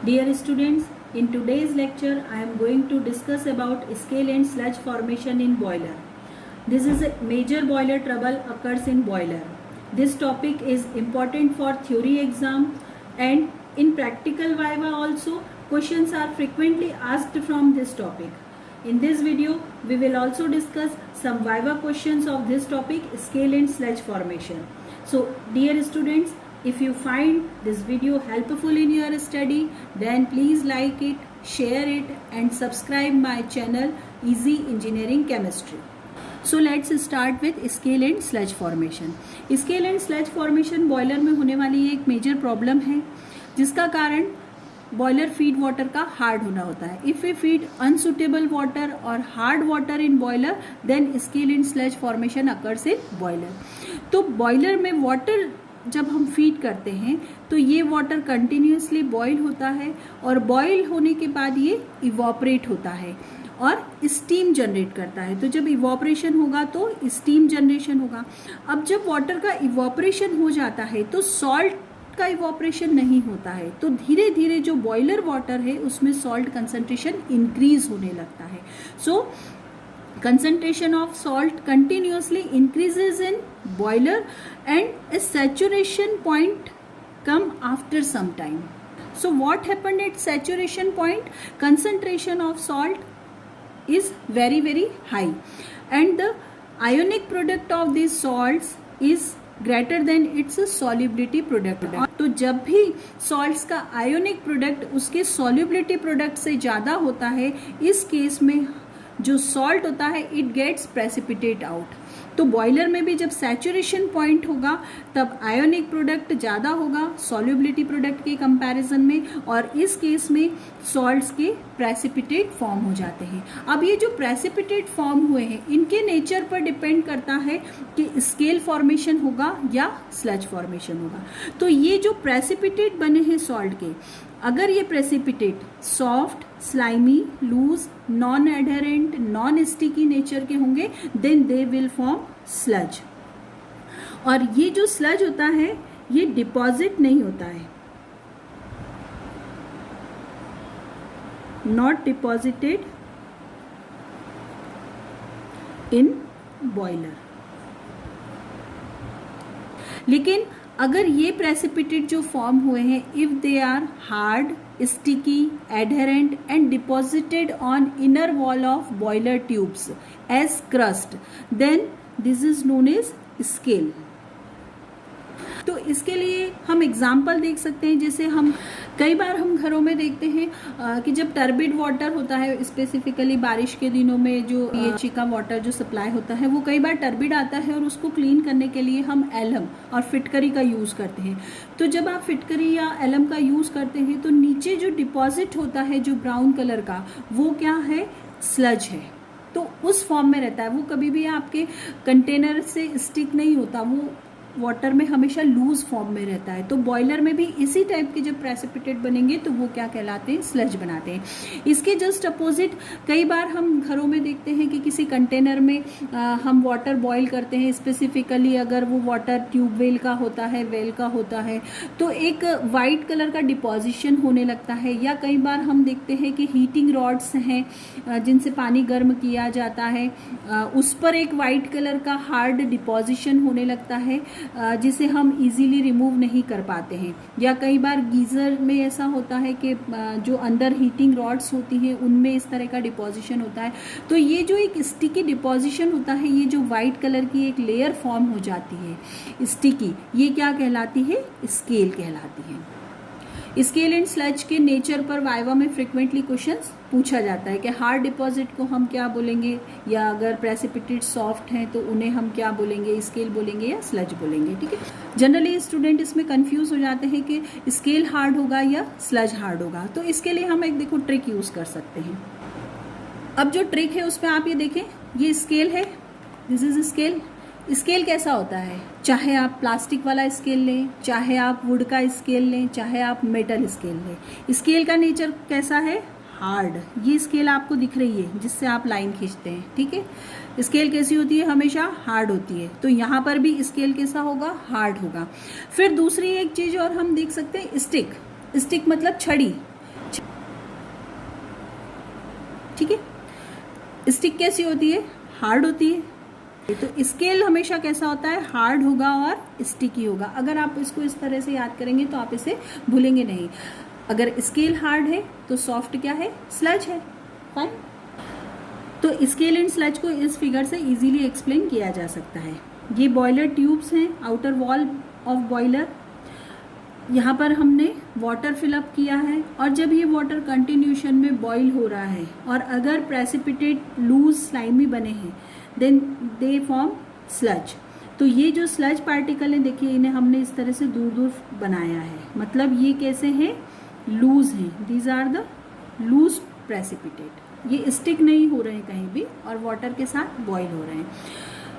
Dear students, in today's lecture I am going to discuss about scale and sludge formation in boiler. This is a major boiler trouble occurs in boiler. This topic is important for theory exam and in practical viva also questions are frequently asked from this topic. In this video we will also discuss some viva questions of this topic, scale and sludge formation. So dear students, if you find this video helpful in your study, then please like it, share it and subscribe my channel Easy Engineering Chemistry. So let's start with scale and sludge formation. Scale and sludge formation boiler में होने वाली एक major problem है जिसका कारण boiler feed water का hard होना होता है. If we feed unsuitable water और hard water in boiler then scale and sludge formation occurs in boiler. तो बॉयलर में वाटर जब हम फीड करते हैं तो ये वाटर कंटिन्यूसली बॉईल होता है और बॉईल होने के बाद ये इवॉपरेट होता है और स्टीम जनरेट करता है. तो जब इवॉपरेशन होगा तो स्टीम जनरेशन होगा. अब जब वाटर का इवॉपरेशन हो जाता है तो सॉल्ट का इवॉपरेशन नहीं होता है, तो धीरे धीरे जो बॉयलर वाटर है उसमें सॉल्ट कंसंट्रेशन इंक्रीज होने लगता है. सो concentration of salt continuously increases in boiler and a saturation point come after some time. So what happened at saturation point? Concentration of salt is very high and the ionic product of these salts is greater than it's solubility product. तो जब भी salts का ionic product उसके solubility product से ज़्यादा होता है, इस केस में जो सॉल्ट होता है इट गेट्स प्रेसिपिटेट आउट. तो बॉयलर में भी जब सैचुरेशन पॉइंट होगा तब आयोनिक प्रोडक्ट ज़्यादा होगा सॉल्युबिलिटी प्रोडक्ट के कंपैरिजन में और इस केस में सॉल्ट्स के प्रेसिपिटेट फॉर्म हो जाते हैं. अब ये जो प्रेसिपिटेट फॉर्म हुए हैं इनके नेचर पर डिपेंड करता है कि स्केल फॉर्मेशन होगा या स्लज फॉर्मेशन होगा. तो ये जो प्रेसिपिटेट बने हैं सॉल्ट के, अगर ये precipitate soft, slimy, loose, non adherent, non sticky nature के होंगे then they will form sludge. और ये जो स्लज होता है ये डिपॉजिट नहीं होता है, नॉट डिपॉजिटेड इन बॉयलर. लेकिन अगर ये प्रेसिपिटेट जो फॉर्म हुए हैं if they are hard, sticky, adherent and deposited on inner wall of boiler tubes as crust then this is known as scale. तो इसके लिए हम एग्जाम्पल देख सकते हैं. जैसे हम कई बार हम घरों में देखते हैं कि जब टर्बिड वाटर होता है, स्पेसिफिकली बारिश के दिनों में जो पीएचई का वाटर जो सप्लाई होता है वो कई बार टर्बिड आता है और उसको क्लीन करने के लिए हम एलम और फिटकरी का यूज़ करते हैं. तो जब आप फिटकरी या एलम का यूज़ करते हैं तो नीचे जो डिपॉजिट होता है जो ब्राउन कलर का वो क्या है? स्लज है. तो उस फॉर्म में रहता है, वो कभी भी आपके कंटेनर से स्टिक नहीं होता, वो वाटर में हमेशा लूज फॉर्म में रहता है. तो बॉयलर में भी इसी टाइप के जब प्रेसिपिटेट बनेंगे तो वो क्या कहलाते हैं? स्लज बनाते हैं. इसके जस्ट अपोजिट कई बार हम घरों में देखते हैं कि किसी कंटेनर में हम वाटर बॉईल करते हैं. स्पेसिफिकली अगर वो वाटर ट्यूबवेल का होता है, वेल का होता है, तो एक वाइट कलर का डिपॉजिशन होने लगता है. या कई बार हम देखते हैं कि हीटिंग रॉड्स हैं जिनसे पानी गर्म किया जाता है, उस पर एक वाइट कलर का हार्ड डिपॉजिशन होने लगता है जिसे हम इजीली रिमूव नहीं कर पाते हैं. या कई बार गीज़र में ऐसा होता है कि जो अंदर हीटिंग रॉड्स होती हैं उनमें इस तरह का डिपॉजिशन होता है. तो ये जो एक स्टिकी डिपॉजिशन होता है, ये जो वाइट कलर की एक लेयर फॉर्म हो जाती है स्टिकी, ये क्या कहलाती है? स्केल कहलाती है. स्केल एंड स्लज के नेचर पर वाइवा में फ्रिक्वेंटली क्वेश्चंस पूछा जाता है कि हार्ड डिपॉजिट को हम क्या बोलेंगे, या अगर प्रेसिपिटेट सॉफ्ट हैं तो उन्हें हम क्या बोलेंगे? स्केल बोलेंगे या स्लज बोलेंगे. ठीक है. जनरली स्टूडेंट इसमें कंफ्यूज हो जाते हैं कि स्केल हार्ड होगा या स्लज हार्ड होगा. तो इसके लिए हम एक देखो ट्रिक यूज कर सकते हैं. अब जो ट्रिक है उसमें आप ये देखें, ये स्केल है, दिस इज स्केल. स्केल कैसा होता है? चाहे आप प्लास्टिक वाला स्केल लें, चाहे आप वुड का स्केल लें, चाहे आप मेटल स्केल लें, स्केल का नेचर कैसा है? हार्ड. ये स्केल आपको दिख रही है जिससे आप लाइन खींचते हैं. ठीक है. स्केल कैसी होती है? हमेशा हार्ड होती है. तो यहाँ पर भी स्केल कैसा होगा? हार्ड होगा. फिर दूसरी एक चीज और हम देख सकते हैं, स्टिक. स्टिक मतलब छड़ी. ठीक है। स्टिक कैसी होती है? हार्ड होती है। तो स्केल हमेशा कैसा होता है? हार्ड होगा और स्टिकी होगा। अगर आप इसको इस तरह से याद करेंगे तो आप इसे भूलेंगे नहीं। अगर स्केल हार्ड है तो सॉफ्ट क्या है? स्लज है। फाइन। तो स्केल एंड स्लज को इस फिगर से इजीली एक्सप्लेन किया जा सकता है। ये बॉयलर ट्यूब्स हैं, आउटर वॉल ऑफ बॉयलर। यहाँ पर हमने वाटर फिलअप किया है और जब ये वाटर कंटिन्यूशन में बॉईल हो रहा है और अगर प्रेसिपिटेट लूज स्लाइमी बने हैं देन दे फॉर्म स्लज। तो ये जो स्लज पार्टिकल है, देखिए इन्हें हमने इस तरह से दूर दूर बनाया है, मतलब ये कैसे हैं? लूज हैं। These are the loose precipitate. ये स्टिक नहीं हो रहे हैं कहीं भी और वाटर के साथ बॉईल हो रहे हैं।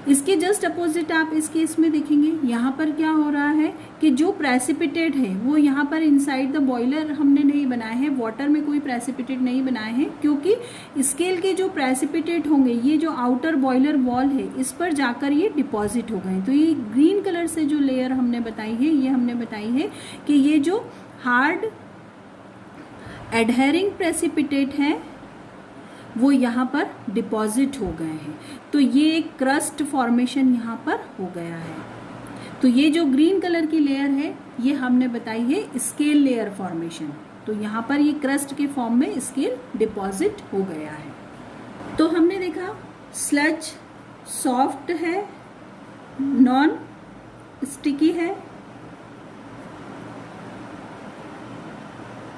इसके जस्ट अपोजिट आप इस केस में देखेंगे, यहाँ पर क्या हो रहा है कि जो प्रेसिपिटेट है वो यहाँ पर इनसाइड द बॉयलर हमने नहीं बनाए हैं, वाटर में कोई प्रेसिपिटेट नहीं बनाए हैं, क्योंकि स्केल के जो प्रेसिपिटेट होंगे ये जो आउटर बॉयलर वॉल है इस पर जाकर ये डिपॉजिट हो गए। तो ये ग्रीन कलर से जो लेयर हमने बताई है, ये हमने बताई है कि ये जो हार्ड एडहेरिंग प्रेसिपिटेट है वो यहाँ पर डिपॉजिट हो गए हैं। तो ये एक क्रस्ट फॉर्मेशन यहाँ पर हो गया है। तो ये जो ग्रीन कलर की लेयर है ये हमने बताई है स्केल लेयर फॉर्मेशन। तो यहाँ पर ये क्रस्ट के फॉर्म में स्केल डिपॉजिट हो गया है। तो हमने देखा स्लज सॉफ्ट है, नॉन स्टिकी है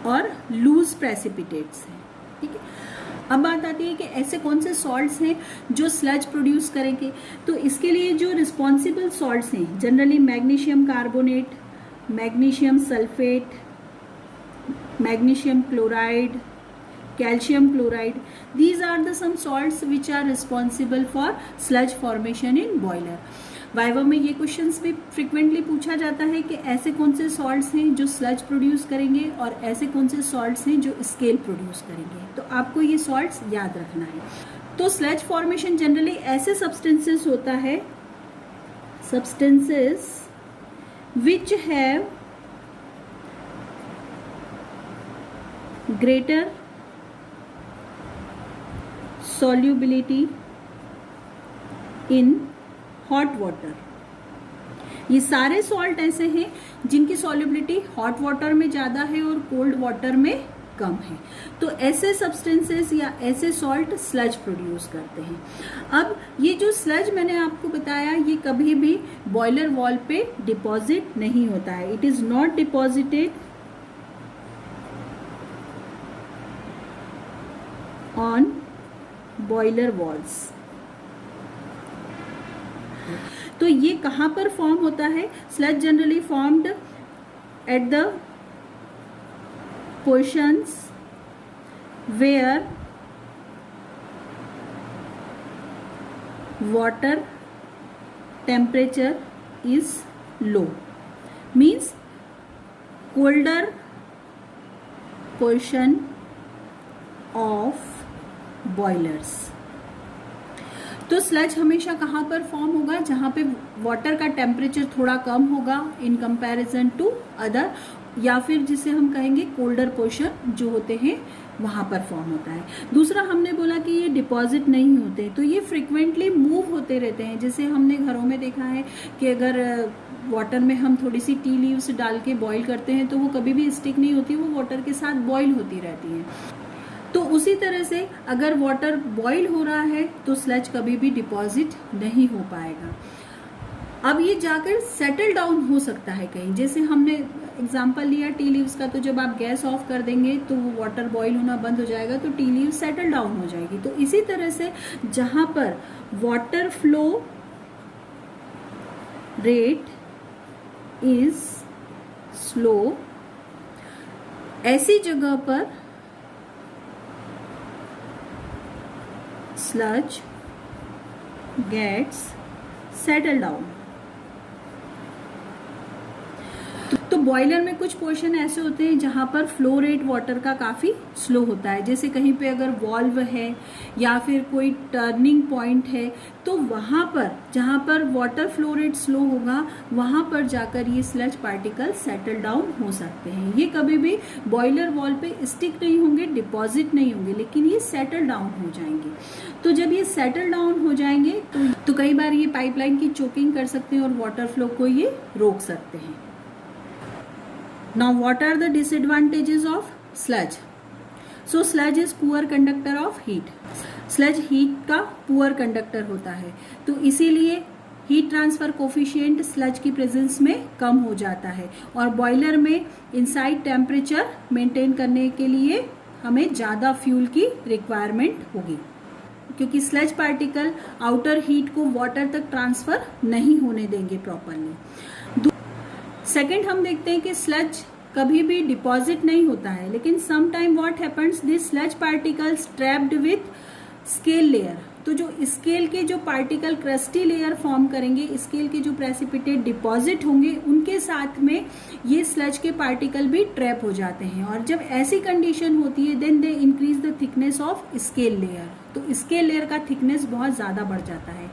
और लूज प्रेसिपिटेट्स है। ठीक है। अब बात आती है कि ऐसे कौन से सॉल्ट्स हैं जो स्लज प्रोड्यूस करेंगे। तो इसके लिए जो रिस्पॉन्सिबल सॉल्ट्स हैं generally magnesium carbonate, magnesium sulphate, magnesium chloride, calcium chloride, these are the some salts which are responsible for sludge formation in boiler। Viva में ये क्वेश्चंस भी फ्रिक्वेंटली पूछा जाता है कि ऐसे कौन से सॉल्ट्स हैं जो स्लज प्रोड्यूस करेंगे और ऐसे कौन से सॉल्ट्स हैं जो स्केल प्रोड्यूस करेंगे। तो आपको ये सॉल्ट्स याद रखना है। तो स्लज फॉर्मेशन जनरली ऐसे सब्सटेंसेस होता है, substances which have greater solubility in hot water। ये सारे सॉल्ट ऐसे हैं जिनकी सॉल्युबिलिटी हॉट वाटर में ज़्यादा है और कोल्ड वाटर में कम है। तो ऐसे सब्सटेंसेस या ऐसे सॉल्ट स्लज प्रोड्यूस करते हैं। अब ये जो स्लज मैंने आपको बताया ये कभी भी बॉयलर वॉल पे डिपॉजिट नहीं होता है। It is not deposited on boiler walls. तो ये कहाँ पर फॉर्म होता है? Sludge generally formed at the portions where water temperature is low, means colder portion of boilers. तो स्लज हमेशा कहाँ पर फॉर्म होगा? जहाँ पे वाटर का टेम्परेचर थोड़ा कम होगा इन कंपैरिजन टू अदर, या फिर जिसे हम कहेंगे कोल्डर पोर्शन जो होते हैं वहाँ पर फॉर्म होता है। दूसरा हमने बोला कि ये डिपॉजिट नहीं होते, तो ये फ्रिक्वेंटली मूव होते रहते हैं। जैसे हमने घरों में देखा है कि अगर वाटर में हम थोड़ी सी टी लीव्स डाल के बॉईल करते हैं तो वो कभी भी स्टिक नहीं होती, वो वाटर के साथ बॉईल होती रहती हैं। तो उसी तरह से अगर वाटर बॉईल हो रहा है तो स्लज कभी भी डिपॉजिट नहीं हो पाएगा। अब ये जाकर सेटल डाउन हो सकता है कहीं, जैसे हमने एग्जांपल लिया टी लीव्स का, तो जब आप गैस ऑफ कर देंगे तो वो वाटर बॉईल होना बंद हो जाएगा, तो टी लीव सेटल डाउन हो जाएगी। तो इसी तरह से जहां पर water flow rate is slow, ऐसी जगह पर sludge gets settle down। तो बॉयलर में कुछ पोर्शन ऐसे होते हैं जहाँ पर फ्लो रेट वाटर का काफ़ी स्लो होता है, जैसे कहीं पे अगर वॉल्व है या फिर कोई टर्निंग पॉइंट है, तो वहाँ पर जहाँ पर वाटर फ्लो रेट स्लो होगा वहाँ पर जाकर ये स्लज पार्टिकल सेटल डाउन हो सकते हैं। ये कभी भी बॉयलर वॉल पे स्टिक नहीं होंगे, डिपॉजिट नहीं होंगे, लेकिन ये सेटल डाउन हो जाएंगे। तो जब ये सेटल डाउन हो जाएंगे तो कई बार ये पाइपलाइन की चोकिंग कर सकते हैं और वाटर फ्लो को ये रोक सकते हैं। Now what are the disadvantages of sludge? So sludge is poor conductor of heat. Sludge heat का poor conductor होता है, तो इसीलिए हीट ट्रांसफर कोफिशिएंट स्लज की प्रेजेंस में कम हो जाता है और बॉयलर में इनसाइड टेम्परेचर मेंटेन करने के लिए हमें ज़्यादा फ्यूल की रिक्वायरमेंट होगी, क्योंकि स्लज पार्टिकल आउटर हीट को वाटर तक ट्रांसफर नहीं होने देंगे प्रॉपरली। सेकेंड हम देखते हैं कि स्लज कभी भी डिपॉजिट नहीं होता है, लेकिन some time what happens, this sludge particles trapped with scale layer. तो जो स्केल के जो पार्टिकल क्रस्टी लेयर फॉर्म करेंगे, स्केल के जो प्रेसिपिटेट डिपॉजिट होंगे, उनके साथ में ये स्लज के पार्टिकल भी ट्रैप हो जाते हैं। और जब ऐसी कंडीशन होती है then they increase the thickness of scale layer, तो स्केल लेयर का थिकनेस बहुत ज़्यादा बढ़ जाता है।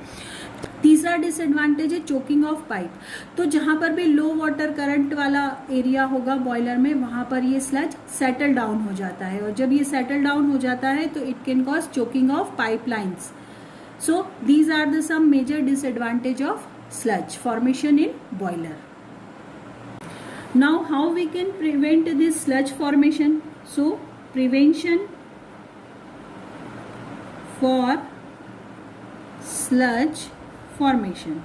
तीसरा डिसएडवांटेज है चोकिंग ऑफ पाइप। तो जहाँ पर भी लो वाटर करंट वाला एरिया होगा बॉयलर में, वहाँ पर ये स्लज सेटल डाउन हो जाता है, और जब ये सेटल डाउन हो जाता है तो it can cause choking of pipelines. So these are the some major disadvantage of sludge formation in boiler. Now how we can prevent this sludge formation? So prevention for sludge formation.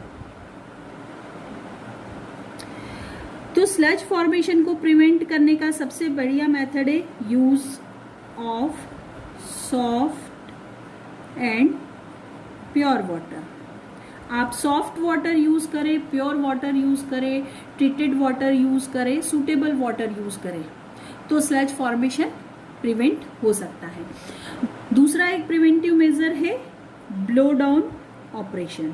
तो sludge formation को prevent करने का सबसे बढ़िया method है use of soft and pure water. आप soft water use करें, pure water use करें, ट्रीटेड वाटर यूज करें, सूटेबल वाटर यूज करें, तो स्लज फॉर्मेशन प्रिवेंट हो सकता है। दूसरा एक प्रिवेंटिव मेजर है ब्लो डाउन ऑपरेशन।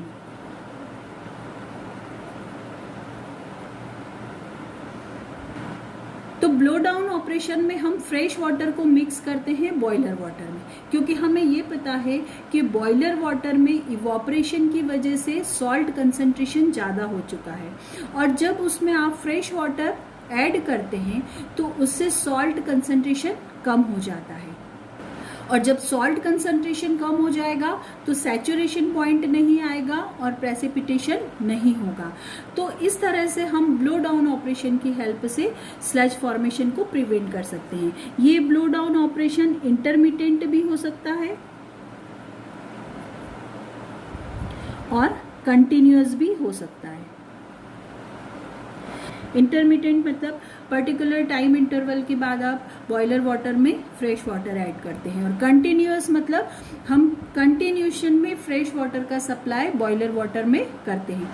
तो ब्लो डाउन ऑपरेशन में हम फ्रेश वाटर को मिक्स करते हैं बॉयलर वाटर में, क्योंकि हमें ये पता है कि बॉयलर वाटर में इवॉपरेशन की वजह से सॉल्ट कंसंट्रेशन ज़्यादा हो चुका है, और जब उसमें आप फ्रेश वाटर ऐड करते हैं तो उससे सॉल्ट कंसंट्रेशन कम हो जाता है, और जब सॉल्ट कंसंट्रेशन कम हो जाएगा तो सैचुरेशन पॉइंट नहीं आएगा और प्रेसिपिटेशन नहीं होगा। तो इस तरह से हम ब्लो डाउन ऑपरेशन की हेल्प से स्लज फॉर्मेशन को प्रिवेंट कर सकते हैं। ये ब्लो डाउन ऑपरेशन इंटरमिटेंट भी हो सकता है और कंटिन्यूअस भी हो सकता है। इंटरमिटेंट मतलब पर्टिकुलर टाइम इंटरवल के बाद आप बॉयलर वाटर में फ्रेश वाटर ऐड करते हैं, और कंटिन्यूअस मतलब हम कंटिन्यूशन में फ्रेश वाटर का सप्लाई बॉयलर वाटर में करते हैं।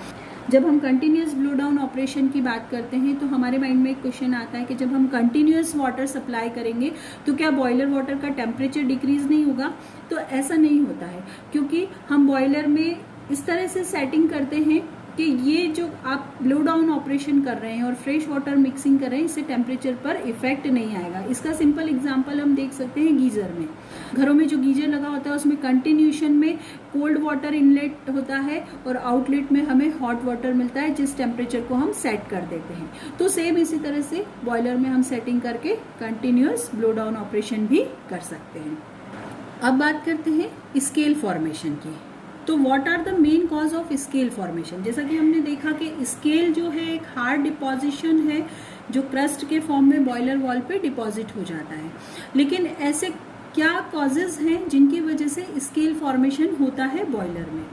जब हम कंटिन्यूअस ब्लो डाउन ऑपरेशन की बात करते हैं तो हमारे माइंड में एक क्वेश्चन आता है कि जब हम कंटिन्यूअस वाटर सप्लाई करेंगे तो क्या बॉयलर वाटर का टेम्परेचर डिक्रीज नहीं होगा? तो ऐसा नहीं होता है, क्योंकि हम बॉयलर में इस तरह से सेटिंग करते हैं कि ये जो आप ब्लो डाउन ऑपरेशन कर रहे हैं और फ्रेश वाटर मिक्सिंग कर रहे हैं, इससे टेम्परेचर पर इफेक्ट नहीं आएगा। इसका सिंपल एग्जांपल हम देख सकते हैं गीजर में। घरों में जो गीजर लगा होता है उसमें कंटिन्यूशन में कोल्ड वाटर इनलेट होता है और आउटलेट में हमें हॉट वाटर मिलता है, जिस टेम्परेचर को हम सेट कर देते हैं। तो सेम इसी तरह से बॉयलर में हम सेटिंग करके कंटिन्यूअस ब्लो डाउन ऑपरेशन भी कर सकते हैं। अब बात करते हैं स्केल फॉर्मेशन की। तो what are the main cause of scale formation? जैसा कि हमने देखा कि स्केल जो है एक हार्ड डिपॉजिशन है जो क्रस्ट के फॉर्म में बॉयलर वॉल पे डिपॉजिट हो जाता है। लेकिन ऐसे क्या कॉजेज हैं जिनकी वजह से स्केल फॉर्मेशन होता है बॉयलर में?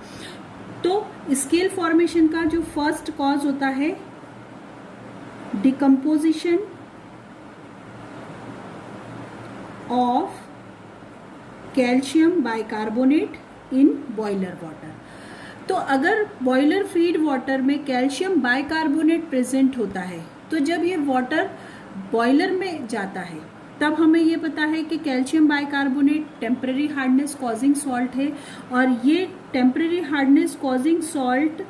तो स्केल फॉर्मेशन का जो फर्स्ट कॉज होता है decomposition of calcium bicarbonate in boiler water. तो अगर बॉयलर फीड वाटर में कैल्शियम बाइकार्बोनेट प्रेजेंट होता है, तो जब ये वाटर बॉयलर में जाता है तब हमें ये पता है कि calcium bicarbonate temporary hardness causing salt है, और ये टेम्परेरी हार्डनेस कॉजिंग सॉल्ट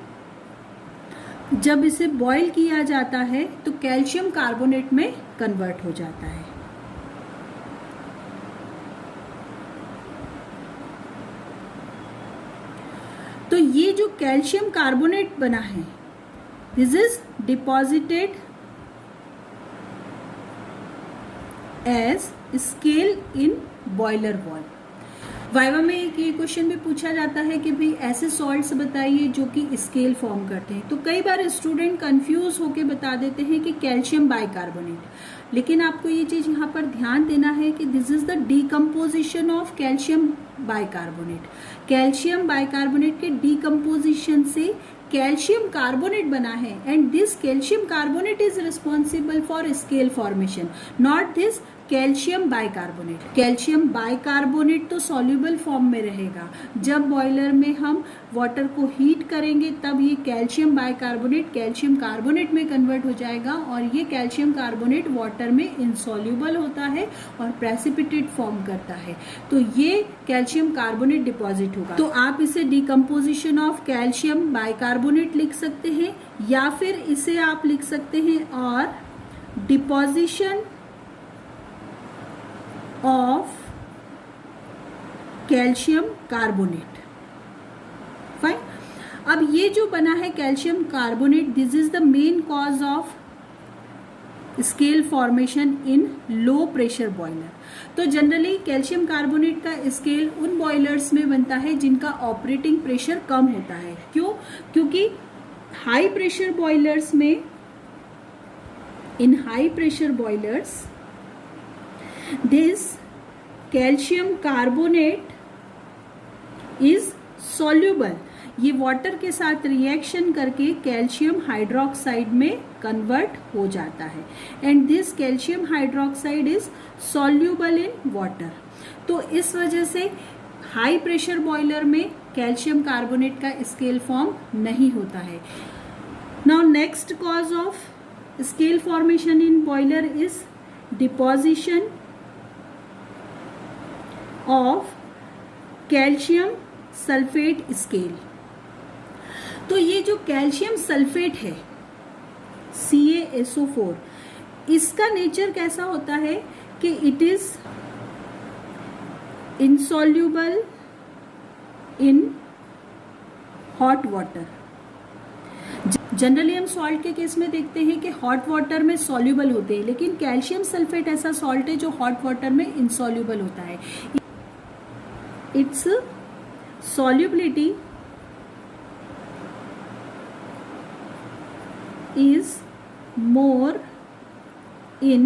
जब इसे बॉईल किया जाता है तो कैल्शियम कार्बोनेट में कन्वर्ट हो जाता है। तो ये जो कैल्शियम कार्बोनेट बना है, this is deposited as scale in boiler wall. Viva में एक ये क्वेश्चन भी पूछा जाता है कि भाई ऐसे सॉल्ट्स बताइए जो कि स्केल फॉर्म करते हैं। तो कई बार स्टूडेंट कंफ्यूज होके बता देते हैं कि कैल्शियम बाइकार्बोनेट, लेकिन आपको ये चीज़ यहाँ पर ध्यान देना है कि this is the decomposition of calcium bicarbonate. Calcium bicarbonate के डीकम्पोजिशन से कैल्शियम कार्बोनेट बना है, and this calcium carbonate is responsible for scale formation, not this calcium bicarbonate. Calcium bicarbonate तो सॉल्युबल फॉर्म में रहेगा, जब बॉयलर में हम वाटर को हीट करेंगे तब ये कैल्शियम बाइकार्बोनेट कैल्शियम कार्बोनेट में कन्वर्ट हो जाएगा, और ये कैल्शियम कार्बोनेट वाटर में इनसॉल्युबल होता है और प्रेसिपिटेट फॉर्म करता है, तो ये कैल्शियम कार्बोनेट डिपॉजिट होगा। तो आप इसे डिकम्पोजिशन ऑफ कैल्शियम बाइकार्बोनेट लिख सकते हैं, या फिर इसे आप लिख सकते हैं और deposition of calcium carbonate. Fine. अब ये जो बना है calcium carbonate, this is the main cause of scale formation in low pressure boiler. तो जनरली कैल्शियम कार्बोनेट का स्केल उन बॉयलर्स में बनता है जिनका ऑपरेटिंग प्रेशर कम होता है। क्यों? क्योंकि हाई प्रेशर बॉयलर्स में, इन high pressure boilers this calcium carbonate is soluble। ये वाटर के साथ रिएक्शन करके कैल्शियम हाइड्रोक्साइड में कन्वर्ट हो जाता है, and this calcium hydroxide is soluble in water. तो इस वजह से हाई प्रेशर बॉयलर में कैल्शियम कार्बोनेट का स्केल फॉर्म नहीं होता है। Now next cause of scale formation in boiler is deposition of calcium sulphate scale. तो ये जो कैल्शियम सल्फेट है CaSO4, इसका नेचर कैसा होता है कि it is insoluble in hot water. Generally हम सॉल्ट के केस में देखते हैं कि हॉट वाटर में सॉल्युबल होते हैं, लेकिन कैल्शियम सल्फेट ऐसा सॉल्ट है जो हॉट वाटर में इनसॉल्युबल होता है। Its solubility is more in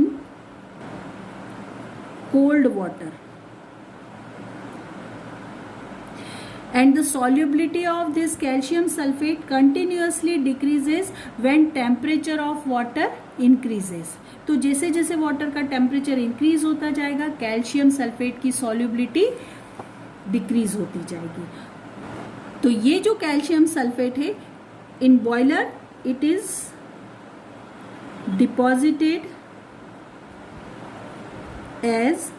cold water, and the solubility of this calcium sulfate continuously decreases when temperature of water increases। तो जैसे जैसे वाटर का टेम्परेचर इंक्रीज होता जाएगा, कैल्शियम सल्फेट की सॉल्युबिलिटी डिक्रीज होती जाएगी। तो ये जो कैल्शियम सल्फेट है in boiler, it is deposited as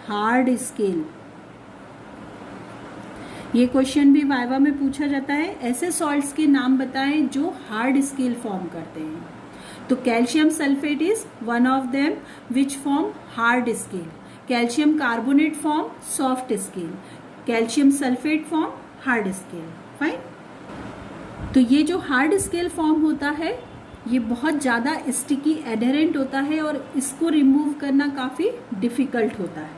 hard scale. ये क्वेश्चन भी वाइवा में पूछा जाता है, ऐसे सॉल्ट्स के नाम बताएं जो हार्ड स्केल फॉर्म करते हैं। तो calcium sulphate is one of them which form hard scale, calcium carbonate form soft scale, calcium sulphate form hard scale. Fine. तो ये जो हार्ड स्केल फॉर्म होता है ये बहुत ज़्यादा स्टिकी एडहेरेंट होता है और इसको रिमूव करना काफ़ी डिफिकल्ट होता है।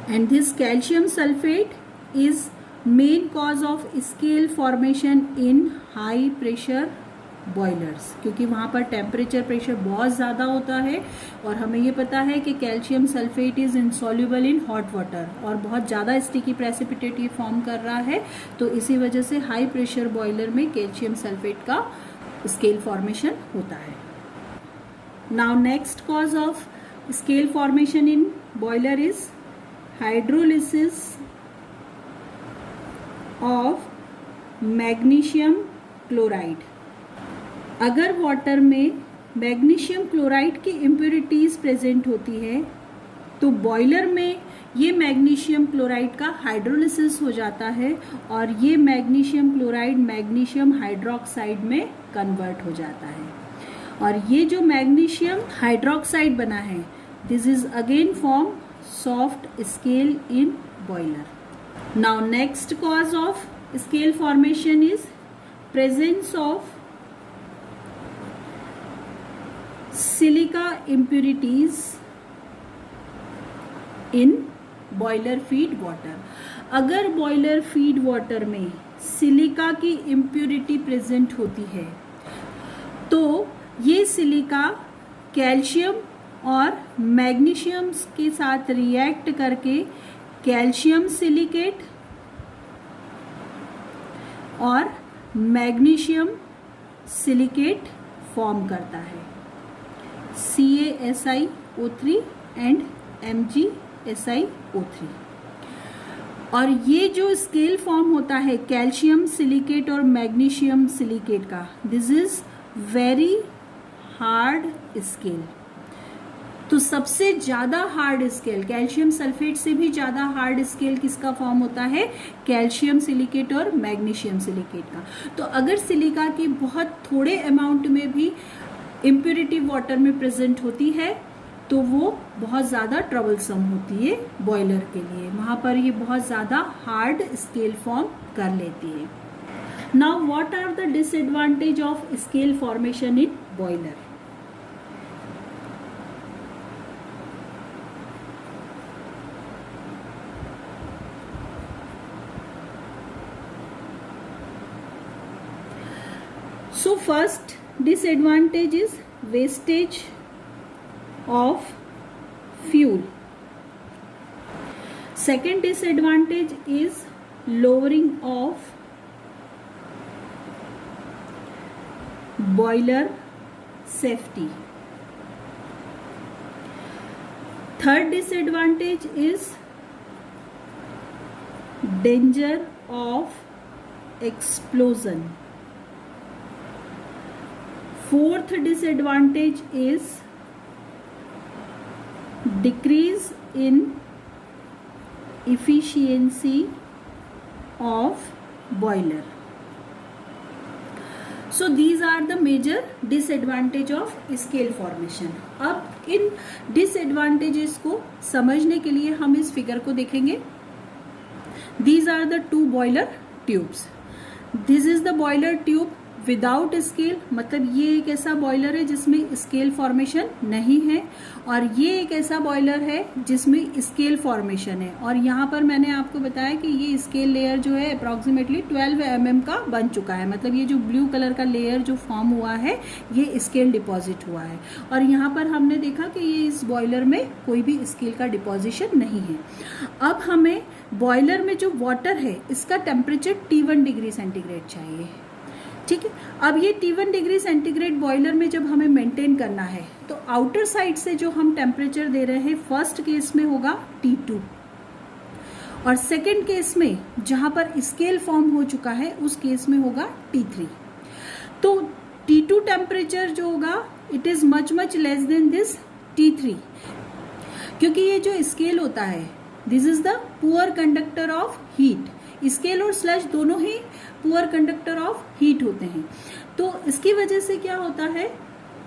And this calcium sulphate is main cause of scale formation in high pressure boilers, क्योंकि वहाँ पर टेम्परेचर प्रेशर बहुत ज़्यादा होता है और हमें ये पता है कि calcium sulphate is insoluble in hot water और बहुत ज़्यादा स्टिकी प्रेसिपिटेट ये फॉर्म कर रहा है। तो इसी वजह से हाई प्रेशर बॉयलर में कैल्शियम सल्फेट का स्केल फॉर्मेशन होता है। Now next cause of scale formation in boiler is hydrolysis of magnesium chloride. अगर वाटर में मैग्नीशियम क्लोराइड की इम्प्योरिटीज प्रेजेंट होती है तो बॉयलर में ये मैग्नीशियम क्लोराइड का हाइड्रोलिसिस हो जाता है और ये मैग्नीशियम क्लोराइड मैग्नीशियम हाइड्रोक्साइड में कन्वर्ट हो जाता है और ये जो मैग्नीशियम हाइड्रोक्साइड बना है this is again form soft scale in boiler. Now next cause of scale formation is presence of silica impurities in boiler feed water. अगर बॉयलर फीड वाटर में सिलिका की इम्प्यूरिटी प्रेजेंट होती है तो ये silica calcium और magnesium के साथ रिएक्ट करके कैल्शियम सिलिकेट और मैग्नीशियम सिलिकेट फॉर्म करता है CaSiO3 एंड MgSiO3। और ये जो स्केल फॉर्म होता है कैल्शियम सिलिकेट और मैग्नीशियम सिलिकेट का this is very hard scale. तो सबसे ज़्यादा हार्ड स्केल कैल्शियम सल्फेट से भी ज़्यादा हार्ड स्केल किसका फॉर्म होता है कैल्शियम सिलिकेट और मैग्नीशियम सिलिकेट का। तो अगर सिलिका की बहुत थोड़े अमाउंट में भी इम्प्योरिटी वाटर में प्रेजेंट होती है तो वो बहुत ज़्यादा ट्रबलसम होती है बॉयलर के लिए, वहाँ पर ये बहुत ज़्यादा हार्ड स्केल फॉर्म कर लेती है। Now what are the disadvantage of scale formation in boiler? So first disadvantage is wastage of fuel. Second disadvantage is lowering of boiler safety. Third disadvantage is danger of explosion. Fourth disadvantage is decrease in efficiency of boiler. So these are the major disadvantage of scale formation. अब इन disadvantages को समझने के लिए हम इस figure को देखेंगे। These are the two boiler tubes. This is the boiler tube without scale, मतलब ये एक ऐसा बॉयलर है जिसमें स्केल फॉर्मेशन नहीं है और ये एक ऐसा बॉयलर है जिसमें स्केल फॉर्मेशन है। और यहाँ पर मैंने आपको बताया कि ये स्केल लेयर जो है अप्रॉक्सीमेटली 12 mm का बन चुका है, मतलब ये जो ब्लू कलर का लेयर जो फॉर्म हुआ है ये स्केल डिपॉजिट हुआ है। और यहाँ पर हमने देखा कि ये इस बॉयलर में कोई भी स्केल का डिपॉजिशन नहीं है। अब हमें बॉयलर में जो वाटर है इसका टेम्परेचर T1 डिग्री सेंटीग्रेड चाहिए, ठीक है। अब ये T1 डिग्री सेंटीग्रेड बॉयलर में जब हमें मेंटेन करना है तो आउटर साइड से जो हम टेम्परेचर दे रहे हैं फर्स्ट केस में होगा T2 और सेकंड केस में जहां पर स्केल फॉर्म हो चुका है उस केस में होगा T3। तो T2 टेम्परेचर जो होगा it is much less than this T3, क्योंकि ये जो स्केल होता है this is the poor conductor of heat. Scale और स्लज दोनों ही पुअर कंडक्टर ऑफ हीट होते हैं। तो इसकी वजह से क्या होता है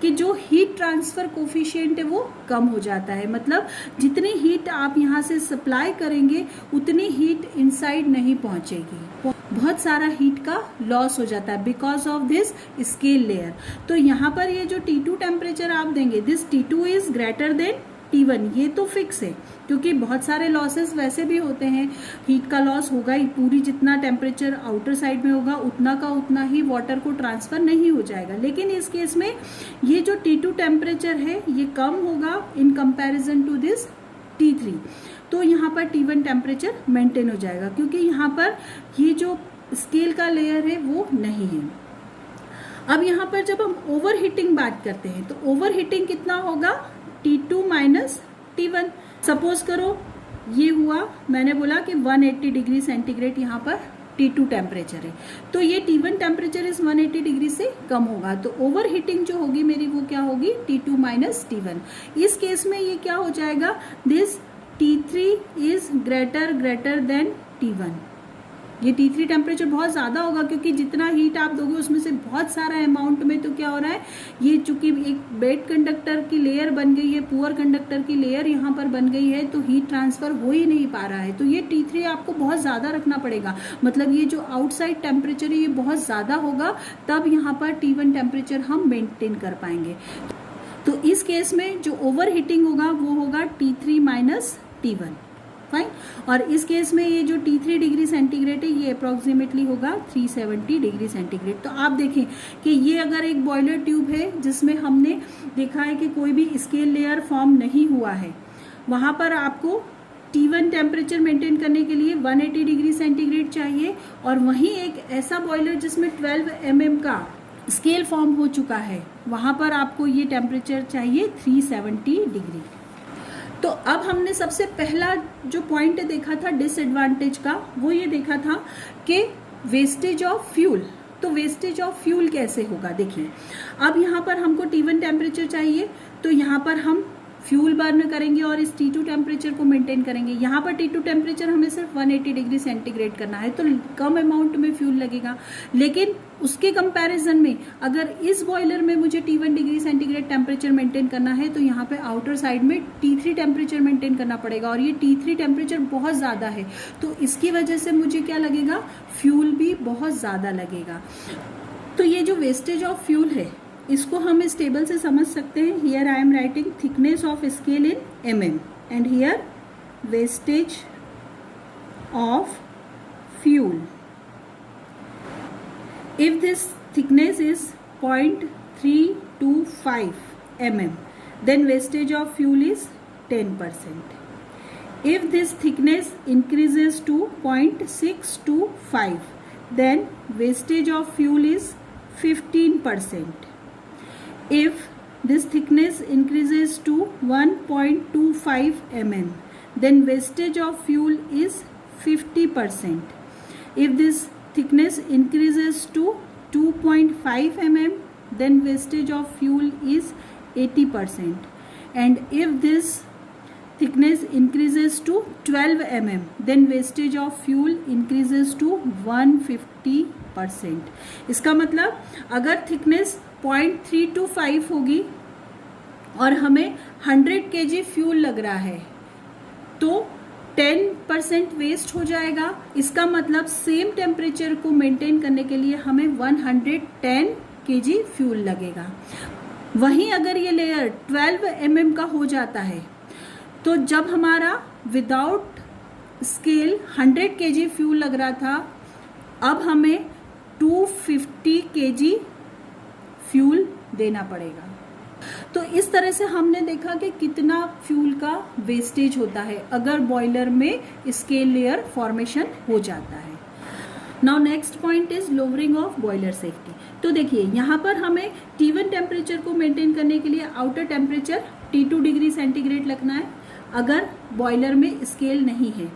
कि जो हीट ट्रांसफर कोफिशिएंट है वो कम हो जाता है, मतलब जितनी हीट आप यहाँ से सप्लाई करेंगे उतनी हीट इनसाइड नहीं पहुँचेगी, बहुत सारा हीट का लॉस हो जाता है because of this scale layer. तो यहाँ पर ये जो T2 टेम्परेचर आप देंगे this T2 is greater than T1, ये तो फिक्स है क्योंकि बहुत सारे लॉसेस वैसे भी होते हैं, हीट का लॉस होगा ही, पूरी जितना टेम्परेचर आउटर साइड में होगा उतना का उतना ही वाटर को ट्रांसफर नहीं हो जाएगा। लेकिन इस केस में ये जो T2 टेम्परेचर है ये कम होगा in comparison to this T3, तो यहाँ पर T1 टेम्परेचर मेंटेन हो जाएगा क्योंकि यहाँ पर ये जो स्केल का लेयर है वो नहीं है। अब यहाँ पर जब हम ओवर हीटिंग बात करते हैं तो ओवर हीटिंग कितना होगा T2 माइनस T1। सपोज करो ये हुआ, मैंने बोला कि 180 डिग्री सेंटीग्रेड यहाँ पर T2 टेम्परेचर है, तो ये T1 टेम्परेचर इस 180 डिग्री से कम होगा, तो ओवर हीटिंग जो होगी मेरी वो क्या होगी T2 माइनस T1। इस केस में ये क्या हो जाएगा this T3 is greater than T1। ये T3 टेम्परेचर बहुत ज़्यादा होगा क्योंकि जितना हीट आप दोगे उसमें से बहुत सारा अमाउंट में, तो क्या हो रहा है, ये चूंकि एक बेड कंडक्टर की लेयर बन गई है, पुअर कंडक्टर की लेयर यहाँ पर बन गई है, तो हीट ट्रांसफर हो ही नहीं पा रहा है। तो ये T3 आपको बहुत ज़्यादा रखना पड़ेगा, मतलब ये जो आउटसाइड टेम्परेचर है ये बहुत ज़्यादा होगा, तब यहाँ पर T1 टेम्परेचर हम मेंटेन कर पाएंगे। तो इस केस में जो ओवर हीटिंग होगा वो होगा T3 माइनस T1, फाइन। और इस केस में ये जो T3 डिग्री सेंटीग्रेड है ये अप्रॉक्सीमेटली होगा 370 डिग्री सेंटीग्रेड। तो आप देखें कि ये अगर एक बॉयलर ट्यूब है जिसमें हमने देखा है कि कोई भी स्केल लेयर फॉर्म नहीं हुआ है, वहाँ पर आपको T1 टेम्परेचर मेंटेन करने के लिए 180 डिग्री सेंटीग्रेड चाहिए, और वहीं एक ऐसा बॉयलर जिसमें 12 mm का स्केल फॉर्म हो चुका है, वहाँ पर आपको ये टेम्परेचर चाहिए 370 डिग्री। तो अब हमने सबसे पहला जो पॉइंट देखा था डिसएडवांटेज का, वो ये देखा था कि वेस्टेज ऑफ फ्यूल। तो वेस्टेज ऑफ फ्यूल कैसे होगा, देखिए अब यहाँ पर हमको T1 टेम्परेचर चाहिए, तो यहाँ पर हम फ्यूल बर्न करेंगे और इस T2 टेम्परेचर को मेंटेन करेंगे। यहाँ पर T2 टेम्परेचर हमें सिर्फ 180 डिग्री सेंटीग्रेड करना है, तो कम अमाउंट में फ्यूल लगेगा। लेकिन उसके कंपैरिजन में अगर इस बॉयलर में मुझे T1 degree centigrade temperature maintain करना है, तो यहाँ पे आउटर साइड में T3 टेम्परेचर मेंटेन करना पड़ेगा, और ये T3 टेम्परेचर बहुत ज़्यादा है, तो इसकी वजह से मुझे क्या लगेगा, फ्यूल भी बहुत ज़्यादा लगेगा। तो ये जो वेस्टेज ऑफ फ्यूल है इसको हम इस टेबल से समझ सकते हैं। Here I am writing thickness of scale in mm and here wastage of fuel. If this thickness is 0.325 mm, then wastage of fuel is 10%. If this thickness increases to 0.625, then wastage of fuel is 15%. If this thickness increases to 1.25 mm, then wastage of fuel is 50%. If this thickness increases to 2.5 mm, then wastage of fuel is 80%. And if this thickness increases to 12 mm, then wastage of fuel increases to 150%. इसका मतलब अगर thickness 0.325 होगी और हमें 100 kg fuel लग रहा है, तो 10% वेस्ट हो जाएगा। इसका मतलब सेम टेम्परेचर को मेंटेन करने के लिए हमें 110 kg फ्यूल लगेगा। वहीं अगर ये लेयर 12 mm का हो जाता है, तो जब हमारा विदाउट स्केल 100 kg फ्यूल लग रहा था, अब हमें 250 kg फ्यूल देना पड़ेगा। तो इस तरह से हमने देखा कि कितना फ्यूल का वेस्टेज होता है अगर बॉयलर में स्केल लेयर फॉर्मेशन हो जाता है। Now next point is lowering of boiler safety. तो देखिए यहाँ पर हमें T1 टेम्परेचर को मेंटेन करने के लिए outer temperature T2 degree centigrade रखना है अगर बॉयलर में स्केल नहीं है।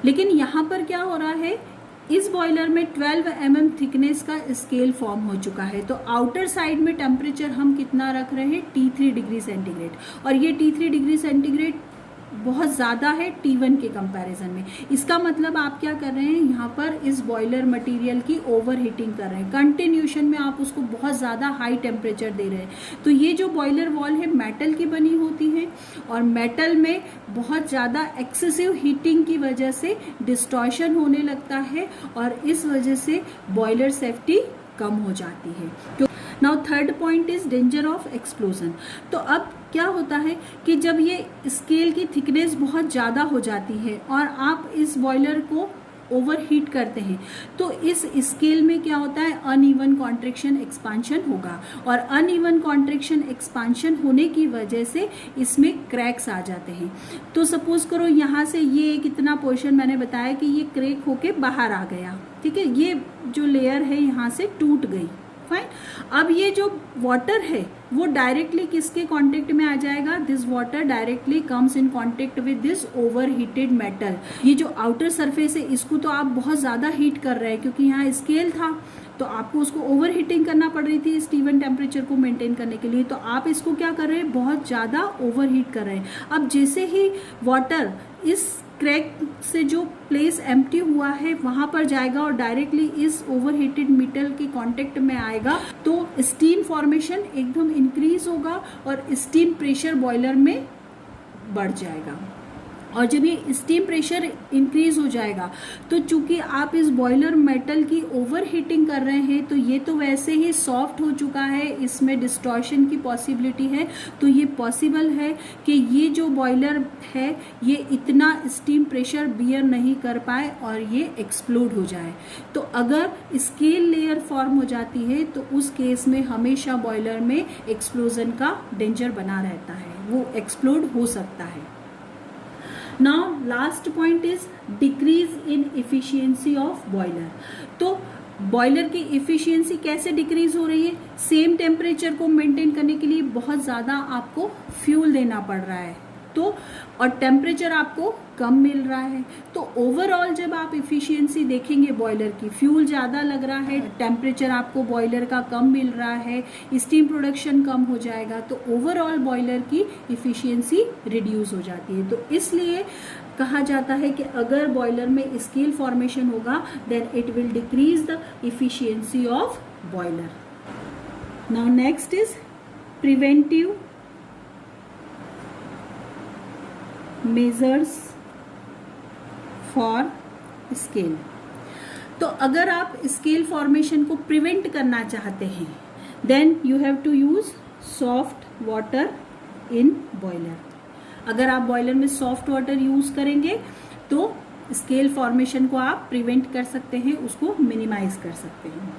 लेकिन यहाँ पर क्या हो रहा है, इस बॉयलर में 12 mm थिकनेस का स्केल फॉर्म हो चुका है, तो आउटर साइड में टेम्परेचर हम कितना रख रहे हैं, T3 डिग्री सेंटीग्रेड, और ये T3 डिग्री सेंटीग्रेड बहुत ज़्यादा है T1 के कंपैरिजन में। इसका मतलब आप क्या कर रहे हैं, यहाँ पर इस बॉयलर मटेरियल की ओवर हीटिंग कर रहे हैं, कंटिन्यूशन में आप उसको बहुत ज़्यादा हाई टेम्परेचर दे रहे हैं। तो ये जो बॉयलर वॉल है मेटल की बनी होती है, और मेटल में बहुत ज़्यादा एक्सेसिव हीटिंग की वजह से डिस्टॉर्शन होने लगता है, और इस वजह से बॉयलर सेफ्टी कम हो जाती है। Now third point is danger of explosion. तो अब क्या होता है कि जब ये स्केल की थिकनेस बहुत ज़्यादा हो जाती है और आप इस बॉयलर को ओवर हीट करते हैं, तो इस स्केल में क्या होता है, अनइवन कॉन्ट्रैक्शन एक्सपांशन होगा, और अनइवन कॉन्ट्रैक्शन एक्सपांशन होने की वजह से इसमें क्रैक्स आ जाते हैं। तो सपोज करो यहाँ से ये कितना पोर्शन मैंने बताया कि ये क्रैक होके बाहर आ गया, ठीक है, ये जो लेयर है यहाँ से टूट गई, फाइन। अब ये जो वाटर है वो डायरेक्टली किसके कांटेक्ट में आ जाएगा, this water directly comes in contact with this over heated metal. ये जो आउटर सरफेस है इसको तो आप बहुत ज़्यादा हीट कर रहे हैं, क्योंकि यहाँ स्केल था तो आपको उसको ओवर हीटिंग करना पड़ रही थी इस T1 टेम्परेचर को मेंटेन करने के लिए, तो आप इसको क्या कर रहे हैं, बहुत ज़्यादा ओवर हीट कर रहे हैं। अब जैसे ही वाटर इस क्रैक से जो प्लेस एम्प्टी हुआ है वहाँ पर जाएगा और डायरेक्टली इस ओवरहीटेड मेटल के कांटेक्ट में आएगा, तो स्टीम फॉर्मेशन एकदम इंक्रीज होगा और स्टीम प्रेशर बॉयलर में बढ़ जाएगा। और जब ये स्टीम प्रेशर इंक्रीज हो जाएगा तो चूंकि आप इस बॉयलर मेटल की ओवर हीटिंग कर रहे हैं, तो ये तो वैसे ही सॉफ्ट हो चुका है, इसमें डिस्टॉर्शन की पॉसिबिलिटी है, तो ये पॉसिबल है कि ये जो बॉयलर है ये इतना स्टीम प्रेशर बियर नहीं कर पाए और ये एक्सप्लोड हो जाए। तो अगर स्केल लेयर फॉर्म हो जाती है तो उस केस में हमेशा बॉयलर में एक्सप्लोजन का डेंजर बना रहता है, वो एक्सप्लोड हो सकता है। Now last point is decrease in efficiency of boiler। तो बॉयलर की इफिशियंसी कैसे डिक्रीज हो रही है? सेम टेम्परेचर को मेंटेन करने के लिए बहुत ज़्यादा आपको फ्यूल देना पड़ रहा है, तो और टेम्परेचर आपको कम मिल रहा है, तो ओवरऑल जब आप इफिशियंसी देखेंगे बॉयलर की, फ्यूल ज़्यादा लग रहा है, टेम्परेचर आपको बॉयलर का कम मिल रहा है, स्टीम प्रोडक्शन कम हो जाएगा, तो ओवरऑल बॉयलर की इफिशियंसी रिड्यूस हो जाती है। तो इसलिए कहा जाता है कि अगर बॉयलर में स्केल फॉर्मेशन होगा then it will decrease the efficiency of boiler. Now next is preventive measures for scale. तो अगर आप स्केल फॉर्मेशन को प्रिवेंट करना चाहते हैं then you have to use soft water in boiler. अगर आप बॉयलर में सॉफ्ट वाटर यूज करेंगे तो स्केल फॉर्मेशन को आप प्रिवेंट कर सकते हैं, उसको मिनिमाइज कर सकते हैं।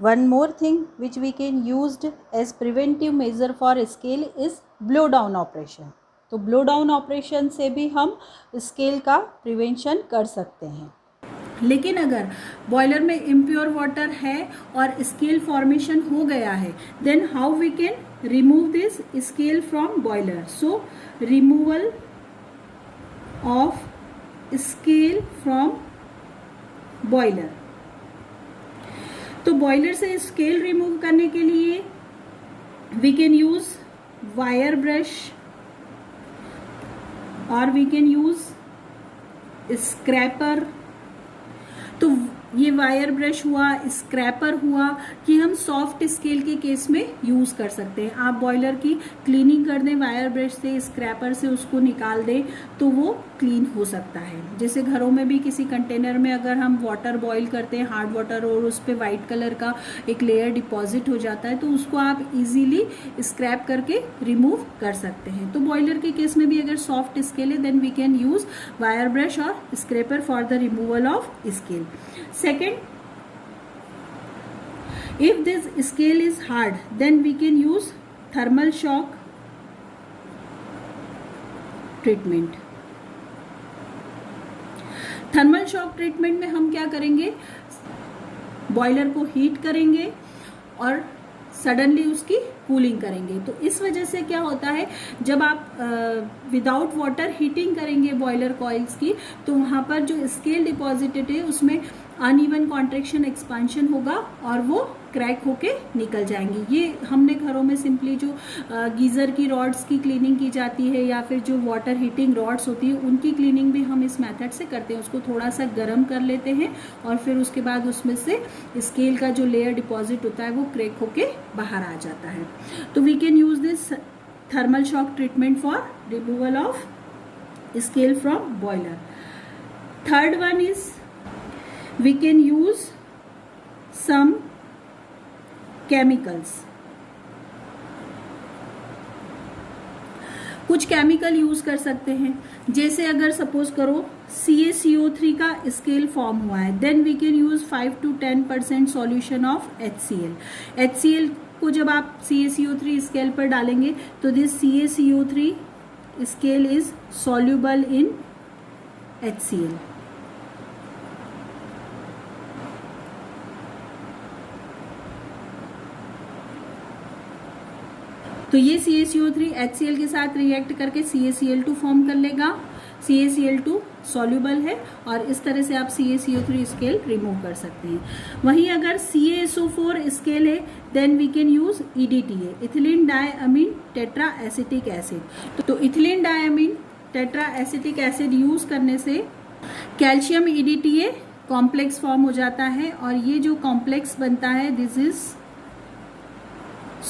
One more thing which we can used as preventive measure for scale is blow down operation। तो ब्लो डाउन ऑपरेशन से भी हम स्केल का प्रिवेंशन कर सकते हैं। लेकिन अगर बॉयलर में इम्प्योर वाटर है और स्केल फॉर्मेशन हो गया है then how we can remove this scale from boiler? So removal of scale from boiler. तो बॉयलर से स्केल रिमूव करने के लिए we can use wire brush और वी कैन यूज स्क्रैपर। तो ये वायर ब्रश हुआ, स्क्रैपर हुआ कि हम सॉफ्ट स्केल के केस में यूज़ कर सकते हैं। आप बॉयलर की क्लीनिंग कर दें वायर ब्रश से, स्क्रैपर से उसको निकाल दें तो वो क्लीन हो सकता है। जैसे घरों में भी किसी कंटेनर में अगर हम वाटर बॉईल करते हैं, हार्ड वाटर, और उस पर वाइट कलर का एक लेयर डिपॉजिट हो जाता है तो उसको आप इजीली स्क्रैप करके रिमूव कर सकते हैं। तो बॉयलर के केस में भी अगर सॉफ्ट स्केल है then we can use wire brush और scraper for the removal of scale. Second, if this scale is hard, then we can use thermal shock treatment। Thermal shock treatment में हम क्या करेंगे? Boiler को heat करेंगे और suddenly उसकी cooling करेंगे। तो इस वजह से क्या होता है, जब आप विदाउट वाटर हीटिंग करेंगे बॉयलर कॉइल्स की तो वहाँ पर जो स्केल डिपॉजिटेड है उसमें अनइवन कॉन्ट्रैक्शन एक्सपांशन होगा और वो क्रैक होके निकल जाएंगी। ये हमने घरों में सिंपली जो गीज़र की रॉड्स की क्लीनिंग की जाती है या फिर जो वाटर हीटिंग रॉड्स होती है उनकी क्लीनिंग भी हम इस मेथड से करते हैं। उसको थोड़ा सा गर्म कर लेते हैं और फिर उसके बाद उसमें से स्केल का जो लेयर डिपॉजिट होता है वो क्रैक होके बाहर आ जाता है। तो we can use this thermal shock treatment for removal of scale from boiler. Third one is we can use some chemicals। कुछ केमिकल यूज कर सकते हैं, जैसे अगर सपोज करो CaCO3 का स्केल फॉर्म हुआ है then we can use 5 to 10% solution of HCl। HCl को जब आप CaCO3 स्केल पर डालेंगे तो this CaCO3 scale is soluble in HCl। तो ये CaCO3 HCl के साथ रिएक्ट करके CaCl2 फॉर्म कर लेगा। CaCl2 सॉल्यूबल है और इस तरह से आप CaCO3 स्केल रिमूव कर सकते हैं। वहीं अगर CaSO4 स्केल है then we can use EDTA, ethylene diamine tetra acetic acid. तो ethylene diamine tetra acetic acid use करने से कैल्शियम EDTA कॉम्प्लेक्स फॉर्म हो जाता है और ये जो कॉम्प्लेक्स बनता है दिस इज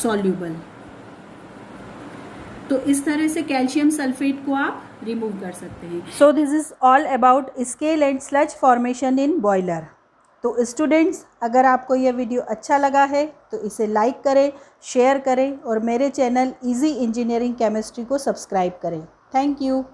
सॉल्यूबल। तो इस तरह से कैल्शियम सल्फेट को आप रिमूव कर सकते हैं। So this is all about scale and sludge formation in boiler. तो स्टूडेंट्स, अगर आपको यह वीडियो अच्छा लगा है तो इसे लाइक करें, शेयर करें और मेरे चैनल इजी इंजीनियरिंग केमिस्ट्री को सब्सक्राइब करें। Thank you.